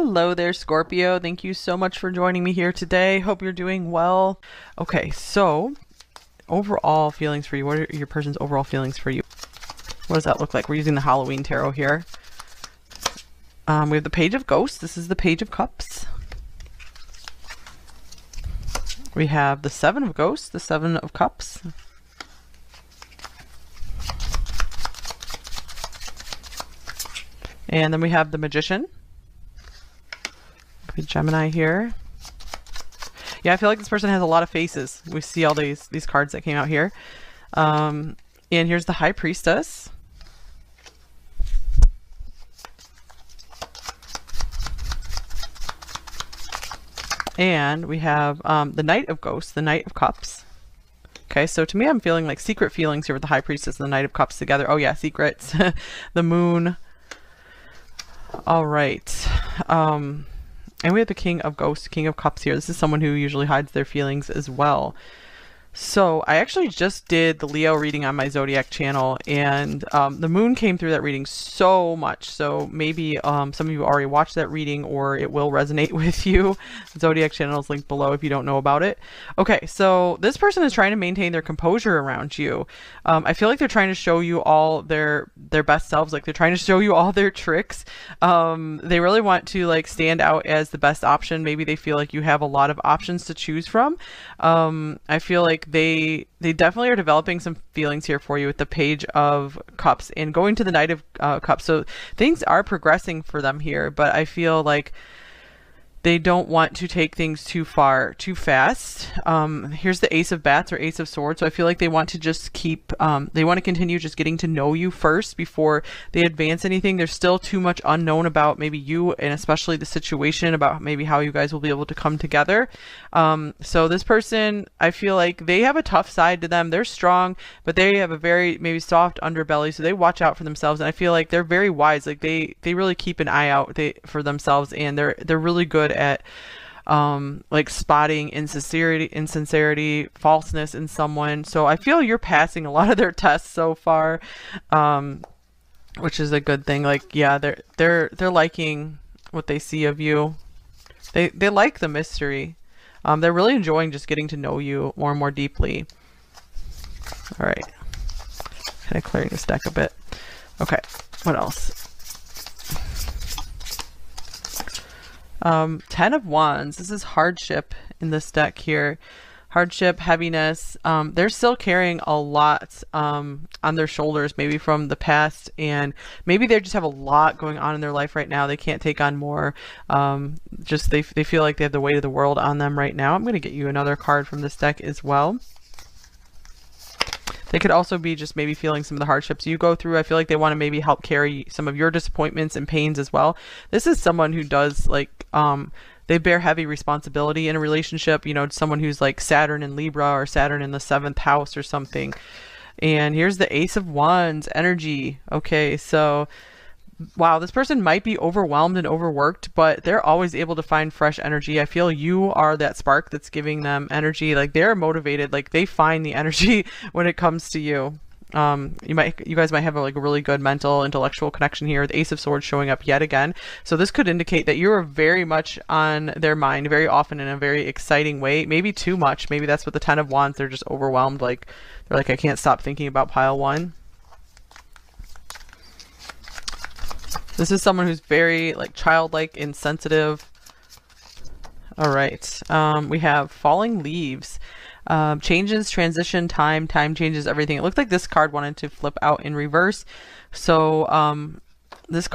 Hello there, Scorpio. Thank you so much for joining me here today. Hope you're doing well. Okay, so overall feelings for you. What are your person's overall feelings for you? What does that look like? We're using the Halloween tarot here. We have the Page of Ghosts. This is the Page of Cups. We have the Seven of Ghosts, the Seven of Cups. And then we have the Magician. Gemini here. Yeah, I feel like this person has a lot of faces. We see all these cards that came out here. And here's the High Priestess. And we have the Knight of Ghosts, the Knight of Cups. Okay, so to me, I'm feeling like secret feelings here with the High Priestess and the Knight of Cups together. Oh yeah, secrets. The Moon. All right. And we have the King of Ghosts, King of Cups here. This is someone who usually hides their feelings as well. So I actually just did the Leo reading on my Zodiac channel, and the moon came through that reading so much. So maybe some of you already watched that reading, or it will resonate with you. The Zodiac channel is linked below if you don't know about it. Okay, so this person is trying to maintain their composure around you. I feel like they're trying to show you all their best selves. Like they're trying to show you all their tricks. They really want to like stand out as the best option. Maybe they feel like you have a lot of options to choose from. I feel like they definitely are developing some feelings here for you with the Page of Cups and going to the Knight of Cups. So things are progressing for them here, but I feel like they don't want to take things too far, too fast. Here's the Ace of Bats or Ace of Swords. So I feel like they want to just keep, they want to continue just getting to know you first before they advance anything. There's still too much unknown about maybe you and especially the situation, about maybe how you guys will be able to come together. So this person, I feel like they have a tough side to them. They're strong, but they have a very maybe soft underbelly. So they watch out for themselves. And I feel like they're very wise. Like they really keep an eye out for themselves, and they're really good at like spotting insincerity, falseness in someone. So I feel you're passing a lot of their tests so far, which is a good thing. Like, yeah, they're liking what they see of you. They like the mystery. They're really enjoying just getting to know you more and more deeply. All right, kind of clearing this deck a bit. Okay, what else? 10 of Wands. This is hardship in this deck here. Hardship, heaviness. They're still carrying a lot on their shoulders, maybe from the past, and maybe they just have a lot going on in their life right now. They can't take on more. Just they feel like they have the weight of the world on them right now. I'm going to get you another card from this deck as well. They could also be just maybe feeling some of the hardships you go through. I feel like they want to maybe help carry some of your disappointments and pains as well. This is someone who does like, they bear heavy responsibility in a relationship, you know, someone who's like Saturn in Libra or Saturn in the 7th house or something. And here's the Ace of Wands energy. Okay, so wow, this person might be overwhelmed and overworked, but they're always able to find fresh energy. I feel you are that spark that's giving them energy. Like they're motivated, like they find the energy when it comes to you. You guys might have a really good mental, intellectual connection here. The Ace of Swords showing up yet again. So this could indicate that you're very much on their mind very often in a very exciting way. Maybe too much. Maybe that's what the 10 of Wands, they're just overwhelmed. Like they're like, I can't stop thinking about pile one. This is someone who's very like childlike and sensitive. All right. We have Falling Leaves. Changes, transition, time changes everything. It looked like this card wanted to flip out in reverse. So this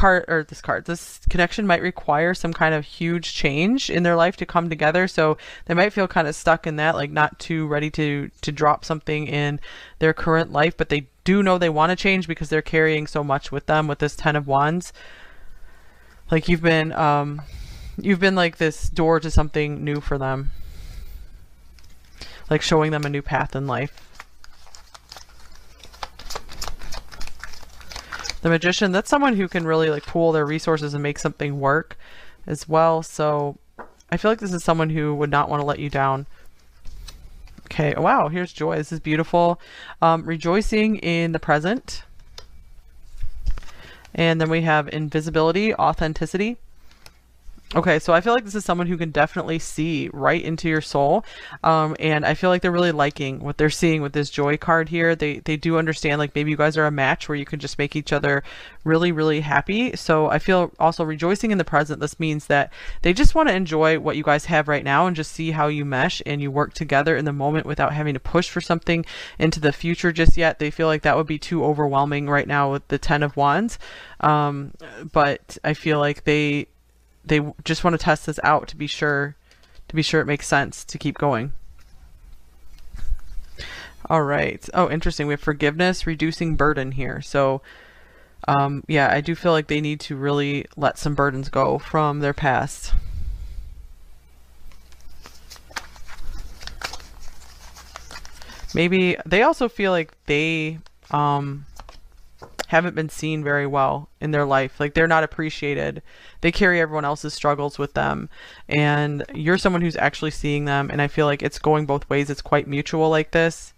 connection might require some kind of huge change in their life to come together. So they might feel kind of stuck in that, like not too ready to drop something in their current life, but they do know they want to change because they're carrying so much with them with this 10 of Wands. Like you've been like this door to something new for them. Like showing them a new path in life. The Magician, that's someone who can really like pool their resources and make something work as well. So I feel like this is someone who would not want to let you down. Okay, wow, here's Joy. This is beautiful. Rejoicing in the present. And then we have Invisibility, Authenticity. Okay, so I feel like this is someone who can definitely see right into your soul. And I feel like they're really liking what they're seeing with this joy card here. They do understand, like, maybe you guys are a match where you can just make each other really, really happy. So I feel also rejoicing in the present. This means that they just want to enjoy what you guys have right now and just see how you mesh and you work together in the moment without having to push for something into the future just yet. They feel like that would be too overwhelming right now with the Ten of Wands. But I feel like they just want to test this out to be sure it makes sense to keep going. All right. Oh, interesting. We have forgiveness, reducing burden here. So yeah, I do feel like they need to really let some burdens go from their past. Maybe they also feel like they haven't been seen very well in their life. Like, they're not appreciated. They carry everyone else's struggles with them, and you're someone who's actually seeing them. And I feel like it's going both ways. It's quite mutual like this.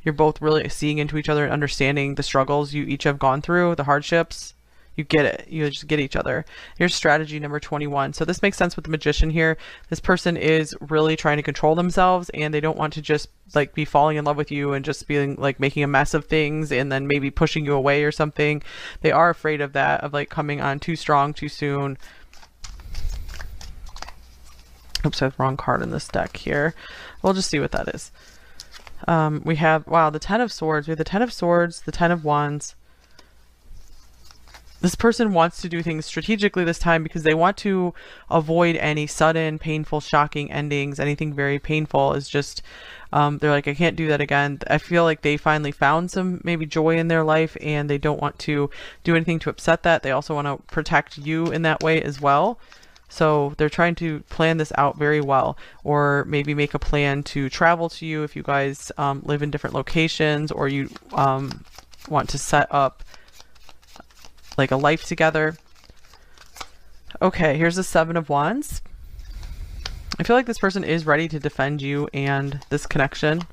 You're both really seeing into each other and understanding the struggles you each have gone through, the hardships. You get it. You just get each other. Here's strategy number 21. So this makes sense with the Magician here. This person is really trying to control themselves, and they don't want to just like be falling in love with you and just being like making a mess of things and then maybe pushing you away or something. They are afraid of that, of like coming on too strong too soon. Oops, I have the wrong card in this deck here. We'll just see what that is. We have, wow, the Ten of Swords. We have the Ten of Swords, the Ten of Wands. This person wants to do things strategically this time because they want to avoid any sudden, painful, shocking endings. Anything very painful is just, they're like, I can't do that again. I feel like they finally found some maybe joy in their life, and they don't want to do anything to upset that. They also want to protect you in that way as well. So they're trying to plan this out very well, or maybe make a plan to travel to you if you guys live in different locations, or you want to set up like a life together. Okay, here's the Seven of Wands. I feel like this person is ready to defend you and this connection.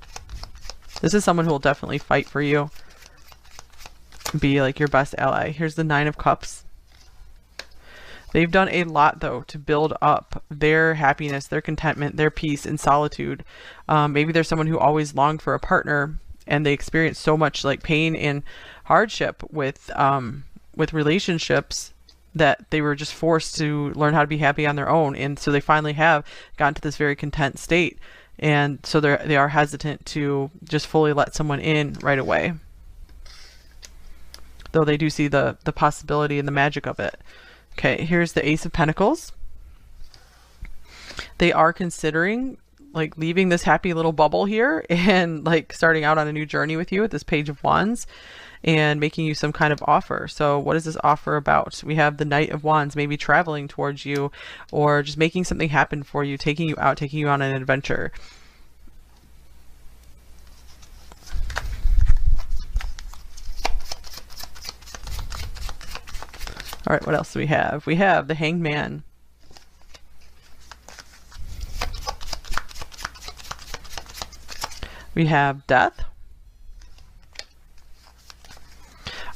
This is someone who will definitely fight for you, be like your best ally. Here's the Nine of Cups. They've done a lot though to build up their happiness, their contentment, their peace in solitude. Maybe there's someone who always longed for a partner, and they experienced so much like pain and hardship with relationships that they were just forced to learn how to be happy on their own. And so they finally have gotten to this very content state. And so they are hesitant to just fully let someone in right away. Though they do see the possibility and the magic of it. Okay, here's the Ace of Pentacles. They are considering like leaving this happy little bubble here and like starting out on a new journey with you with this Page of Wands, and making you some kind of offer. So what is this offer about? We have the Knight of Wands, maybe traveling towards you, or just making something happen for you, taking you out, taking you on an adventure. All right, what else do we have? We have the Hanged Man. We have Death.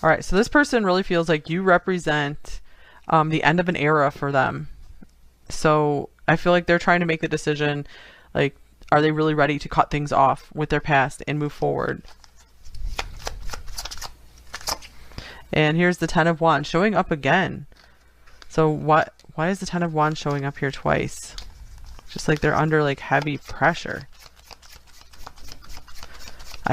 All right, so this person really feels like you represent the end of an era for them. So I feel like they're trying to make the decision, like, are they really ready to cut things off with their past and move forward? And here's the Ten of Wands showing up again. So why is the Ten of Wands showing up here twice? Just like they're under like heavy pressure.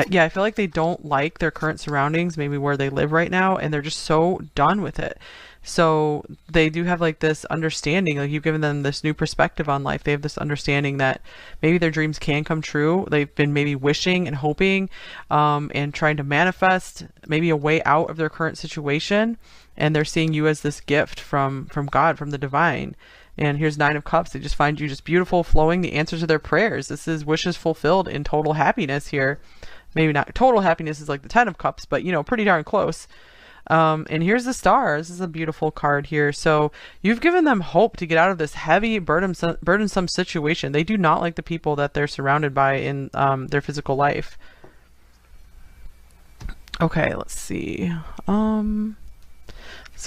Yeah, I feel like they don't like their current surroundings, maybe where they live right now, and they're just so done with it. So they do have like this understanding, like you've given them this new perspective on life. They have this understanding that maybe their dreams can come true. They've been maybe wishing and hoping and trying to manifest maybe a way out of their current situation. And they're seeing you as this gift from God, from the divine. And here's Nine of Cups. They just find you just beautiful, flowing, the answers to their prayers. This is wishes fulfilled in total happiness here. Maybe not total happiness is like the Ten of Cups, but you know, pretty darn close. And here's the Star. This is a beautiful card here. So you've given them hope to get out of this heavy, burdensome situation. They do not like the people that they're surrounded by in their physical life. Okay, let's see. Some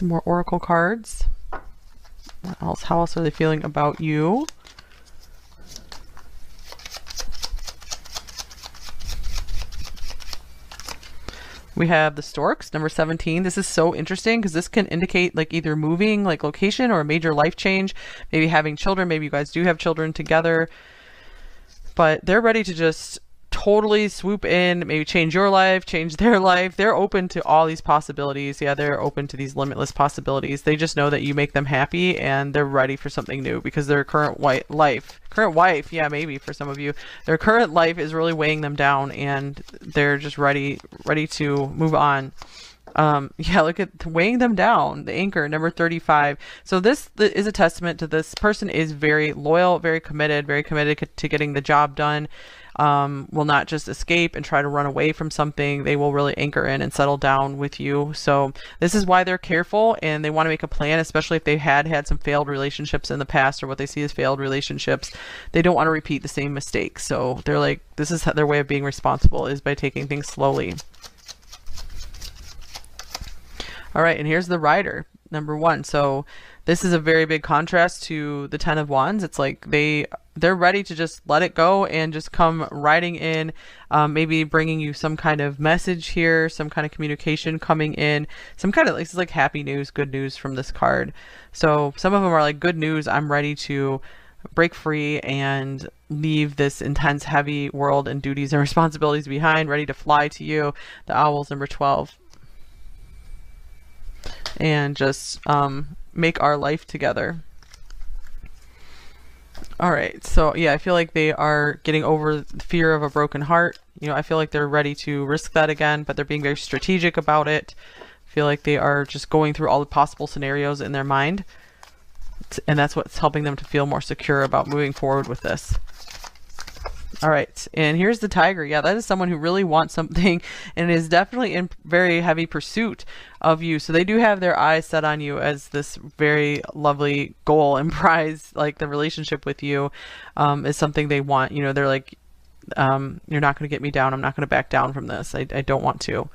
more oracle cards. What else? How else are they feeling about you? We have the storks, number 17. This is so interesting because this can indicate like either moving, like location, or a major life change, maybe having children. Maybe you guys do have children together, but they're ready to just totally swoop in, maybe change your life, change their life. They're open to all these possibilities. Yeah, they're open to these limitless possibilities. They just know that you make them happy and they're ready for something new because their current wife, yeah, maybe for some of you, their current life is really weighing them down and they're just ready to move on. Yeah, look at weighing them down, the anchor, number 35. So this is a testament to this person is very loyal, very committed to getting the job done. Will not just escape and try to run away from something. They will really anchor in and settle down with you. So this is why they're careful and they want to make a plan, especially if they had some failed relationships in the past or what they see as failed relationships. They don't want to repeat the same mistakes. So they're like, this is their way of being responsible, is by taking things slowly. All right, and here's the rider, number 1. So this is a very big contrast to the 10 of Wands. It's like they're ready to just let it go and just come riding in, maybe bringing you some kind of message here, some kind of communication coming in, some kind of, this is like happy news, good news from this card. So some of them are like, good news, I'm ready to break free and leave this intense, heavy world and duties and responsibilities behind, ready to fly to you. The Owls, number 12. And just make our life together. All right, so yeah, I feel like they are getting over the fear of a broken heart. You know, I feel like they're ready to risk that again, but they're being very strategic about it. I feel like they are just going through all the possible scenarios in their mind, and that's what's helping them to feel more secure about moving forward with this. All right, and here's the Tiger. Yeah, that is someone who really wants something and is definitely in very heavy pursuit of you. So they do have their eyes set on you as this very lovely goal and prize. Like the relationship with you is something they want. You know, they're like, you're not going to get me down. I'm not going to back down from this. I don't want to.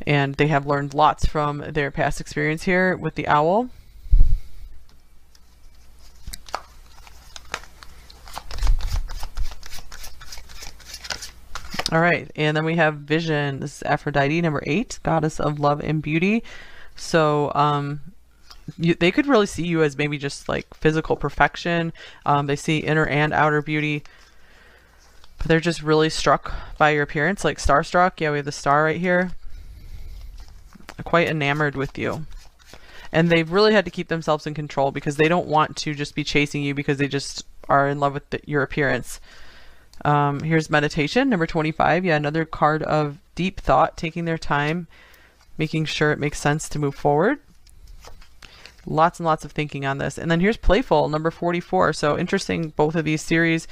And they have learned lots from their past experience here with the Owl. All right, and then we have Vision. This is Aphrodite, number 8, goddess of love and beauty. So they could really see you as maybe just like physical perfection. They see inner and outer beauty, but they're just really struck by your appearance, like starstruck. Yeah, we have the star right here. Quite enamored with you. And they've really had to keep themselves in control because they don't want to just be chasing you because they just are in love with your appearance. Here's Meditation, number 25. Yeah, another card of deep thought, taking their time, making sure it makes sense to move forward. Lots and lots of thinking on this. And then here's Playful, number 44. So interesting, both of these series.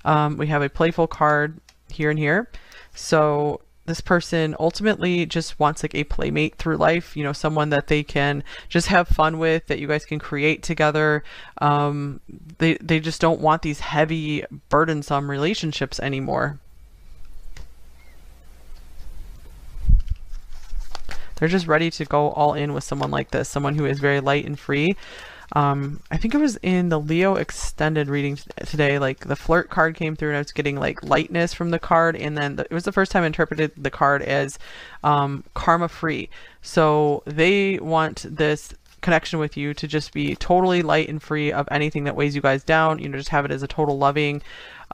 We have a Playful card here and here. So this person ultimately just wants like a playmate through life, you know, someone that they can just have fun with, that you guys can create together. They just don't want these heavy, burdensome relationships anymore. They're just ready to go all in with someone like this, someone who is very light and free. I think it was in the Leo extended reading today, like the flirt card came through and I was getting like lightness from the card, and then it was the first time I interpreted the card as karma free. So they want this connection with you to just be totally light and free of anything that weighs you guys down. You know, just have it as a total loving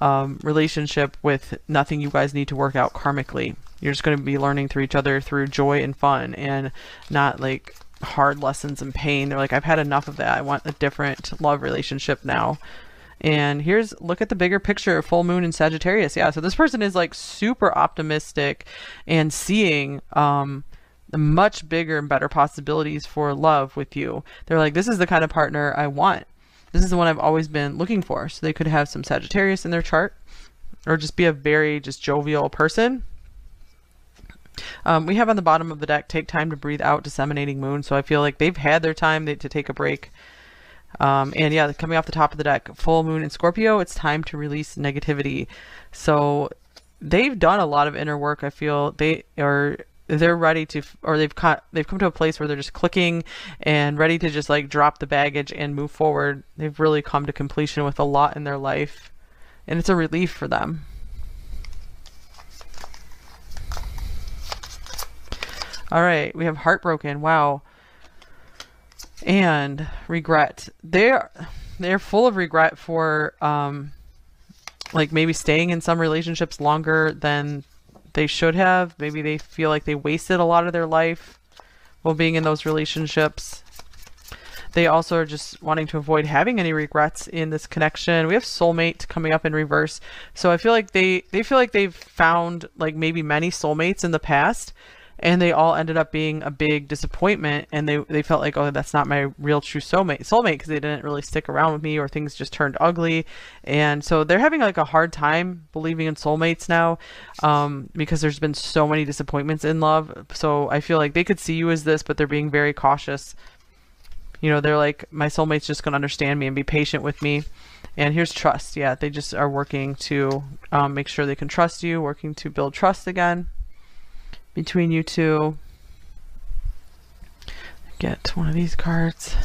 relationship with nothing you guys need to work out karmically. You're just going to be learning through each other through joy and fun, and not like hard lessons and pain. They're like, I've had enough of that. I want a different love relationship now. And here's, look at the bigger picture, full moon in Sagittarius. Yeah, so this person is like super optimistic and seeing much bigger and better possibilities for love with you. They're like, this is the kind of partner I want. This is the one I've always been looking for. So they could have some Sagittarius in their chart, or just be a very just jovial person. We have on the bottom of the deck, take time to breathe out, disseminating moon. So I feel like they've had their time to take a break. And yeah, coming off the top of the deck, full moon in Scorpio, it's time to release negativity. So they've done a lot of inner work. I feel they are they're ready to, or they've come to a place where they're just clicking and ready to just like drop the baggage and move forward. They've really come to completion with a lot in their life, and it's a relief for them. All right, we have heartbroken. Wow. And regret. They're full of regret for like maybe staying in some relationships longer than they should have. Maybe they feel like they wasted a lot of their life while being in those relationships. They also are just wanting to avoid having any regrets in this connection. We have soulmate coming up in reverse. So I feel like they feel like they've found like maybe many soulmates in the past, and they all ended up being a big disappointment, and they felt like, oh, that's not my real true soulmate because they didn't really stick around with me, or things just turned ugly. And so they're having like a hard time believing in soulmates now, because there's been so many disappointments in love. So I feel like they could see you as this, but they're being very cautious. You know, they're like, my soulmate's just going to understand me and be patient with me. And here's trust. Yeah, they just are working to make sure they can trust you, working to build trust again between you two. Get one of these cards.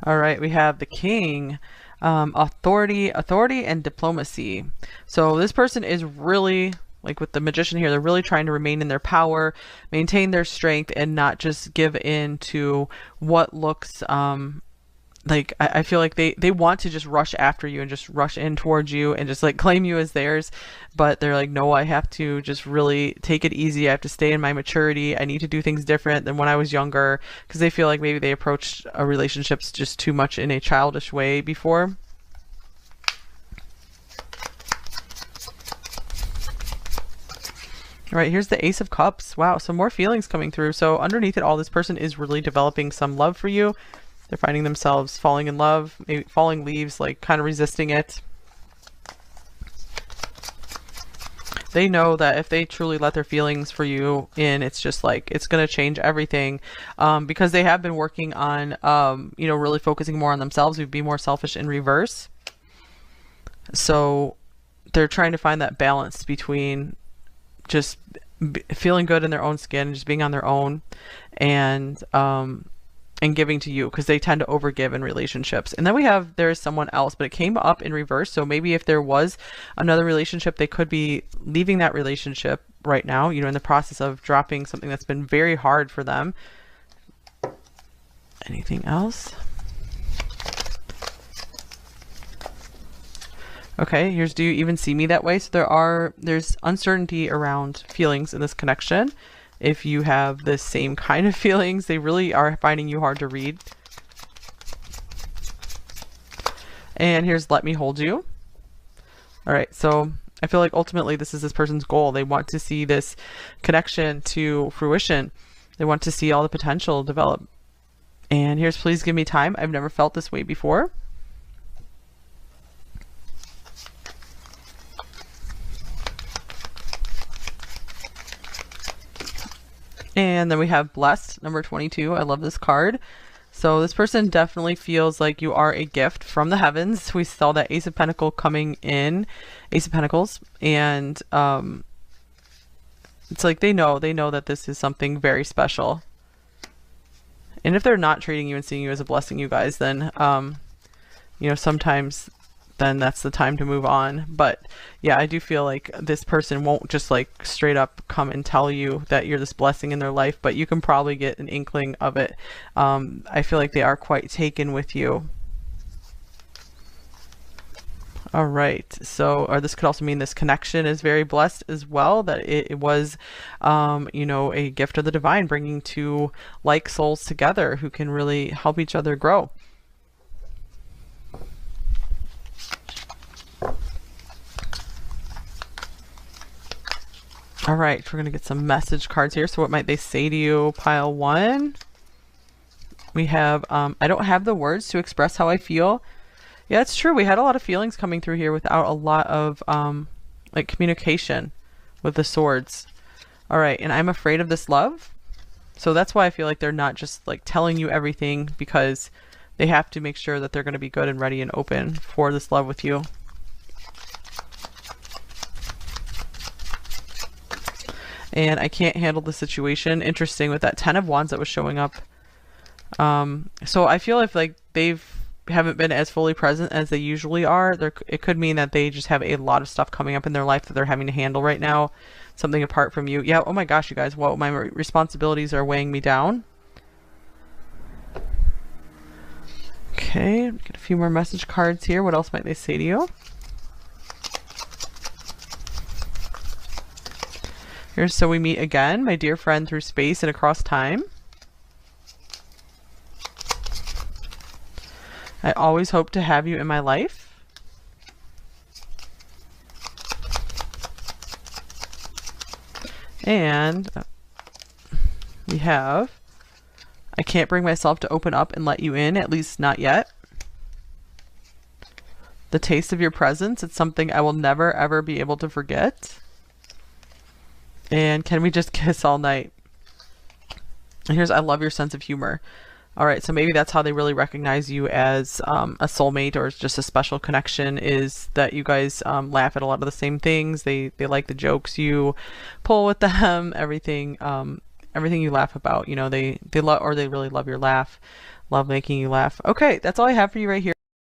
All right, we have the King. Authority and diplomacy. So this person is really, like with the Magician here, they're really trying to remain in their power, maintain their strength, and not just give in to what looks like, I feel like they want to just rush after you and just rush in towards you and just like claim you as theirs. But they're like, no, I have to just really take it easy. I have to stay in my maturity. I need to do things different than when I was younger, because they feel like maybe they approached relationships just too much in a childish way before. All right, here's the Ace of Cups. Wow, some more feelings coming through. So underneath it all, this person is really developing some love for you. They're finding themselves falling in love, maybe falling leaves, like kind of resisting it. They know that if they truly let their feelings for you in, it's just like, it's going to change everything, because they have been working on, you know, really focusing more on themselves. We'd be more selfish in reverse. So they're trying to find that balance between just feeling good in their own skin and just being on their own, and giving to you, because they tend to overgive in relationships. And then we have, there is someone else, but it came up in reverse. So maybe if there was another relationship, they could be leaving that relationship right now, you know, in the process of dropping something that's been very hard for them. Anything else? Okay, here's, do you even see me that way? So there's uncertainty around feelings in this connection. If you have the same kind of feelings, they really are finding you hard to read. And here's let me hold you. All right, so I feel like ultimately this is this person's goal. They want to see this connection to fruition. They want to see all the potential develop. And here's please give me time. I've never felt this way before. And then we have blessed, number 22. I love this card. So this person definitely feels like you are a gift from the heavens. We saw that Ace of Pentacles coming in, Ace of Pentacles, and it's like they know that this is something very special. And if they're not treating you and seeing you as a blessing, you guys, then you know, sometimes then that's the time to move on. But yeah, I do feel like this person won't just like straight up come and tell you that you're this blessing in their life, but you can probably get an inkling of it. I feel like they are quite taken with you. All right, so, or this could also mean this connection is very blessed as well, that it was, you know, a gift of the divine, bringing two like souls together who can really help each other grow. All right, we're going to get some message cards here. So what might they say to you? Pile one. We have, I don't have the words to express how I feel. Yeah, it's true. We had a lot of feelings coming through here without a lot of like communication with the swords. All right, and I'm afraid of this love. So that's why I feel like they're not just like telling you everything, because they have to make sure that they're going to be good and ready and open for this love with you. and I can't handle the situation. Interesting with that 10 of Wands that was showing up. So I feel if like haven't been as fully present as they usually are, it could mean that they just have a lot of stuff coming up in their life that they're having to handle right now. Something apart from you. Yeah, oh my gosh, you guys, well, my responsibilities are weighing me down. Okay, get a few more message cards here. What else might they say to you? Here's so we meet again, my dear friend, through space and across time. I always hope to have you in my life. And we have, I can't bring myself to open up and let you in, at least not yet. The taste of your presence, it's something I will never ever be able to forget. And can we just kiss all night? And here's, I love your sense of humor. All right, so maybe that's how they really recognize you as a soulmate or just a special connection, is that you guys laugh at a lot of the same things. They like the jokes you pull with them, everything you laugh about. You know, they love, or they really love your laugh, love making you laugh. Okay, that's all I have for you right here.